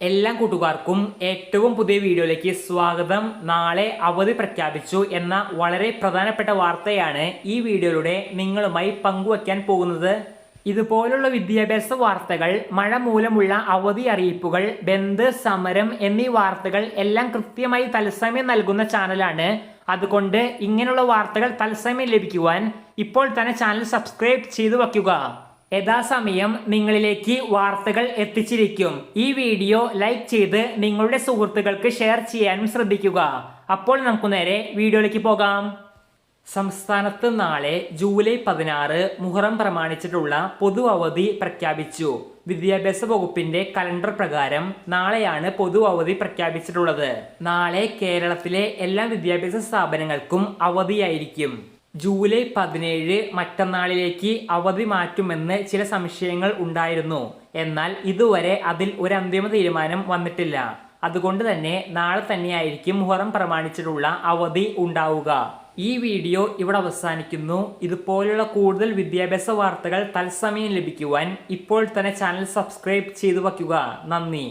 എല്ലാ കൂട്ടുകാർക്കും ഏറ്റവും പുതിയ വീഡിയോയിലേക്ക് സ്വാഗതം. നാളെ അവധി പ്രഖ്യാപിച്ചു എന്ന വളരെ പ്രധാനപ്പെട്ട വാർത്തയാണ് ഈ വീഡിയോയിലൂടെ നിങ്ങളുമായി പങ്കുവയ്ക്കാൻ പോകുന്നത്. ഇതുപോലുള്ള വിദ്യാഭ്യാസ വാർത്തകൾ, മഴ മൂലമുള്ള അവധി അറിയിപ്പുകൾ, ബന്ദ്, സമരം എന്നീ വാർത്തകൾ എല്ലാം കൃത്യമായി തത്സമയം നൽകുന്ന ചാനലാണ്. അതുകൊണ്ട് ഇങ്ങനെയുള്ള വാർത്തകൾ തത്സമയം ലഭിക്കുവാൻ ഇപ്പോൾ തന്നെ ചാനൽ സബ്സ്ക്രൈബ് ചെയ്തു വയ്ക്കുക. യഥാസമയം നിങ്ങളിലേക്ക് വാർത്തകൾ എത്തിച്ചിരിക്കും. ഈ വീഡിയോ ലൈക്ക് ചെയ്ത് നിങ്ങളുടെ സുഹൃത്തുക്കൾക്ക് ഷെയർ ചെയ്യാനും ശ്രദ്ധിക്കുക. അപ്പോൾ നമുക്ക് നേരെ വീഡിയോയിലേക്ക് പോകാം. സംസ്ഥാനത്ത് നാളെ ജൂലൈ 16 മുഹറം പ്രമാണിച്ചിട്ടുള്ള പൊതു അവധി പ്രഖ്യാപിച്ചു. വിദ്യാഭ്യാസ വകുപ്പിന്റെ കലണ്ടർ പ്രകാരം നാളെയാണ് പൊതു അവധി പ്രഖ്യാപിച്ചിട്ടുള്ളത്. നാളെ കേരളത്തിലെ എല്ലാ വിദ്യാഭ്യാസ സ്ഥാപനങ്ങൾക്കും അവധിയായിരിക്കും. ജൂലൈ 17 മറ്റന്നാളിലേക്ക് അവധി മാറ്റുമെന്ന് ചില സംശയങ്ങൾ ഉണ്ടായിരുന്നു. എന്നാൽ ഇതുവരെ അതിൽ ഒരു അന്തിമ തീരുമാനം വന്നിട്ടില്ല. അതുകൊണ്ട് തന്നെ നാളെ തന്നെയായിരിക്കും മുഹറം പ്രമാണിച്ചിട്ടുള്ള അവധി ഉണ്ടാവുക. ഈ വീഡിയോ ഇവിടെ അവസാനിക്കുന്നു. ഇതുപോലുള്ള കൂടുതൽ വിദ്യാഭ്യാസ വാർത്തകൾ തത്സമയം ലഭിക്കുവാൻ ഇപ്പോൾ തന്നെ ചാനൽ സബ്സ്ക്രൈബ് ചെയ്തു വയ്ക്കുക. നന്ദി.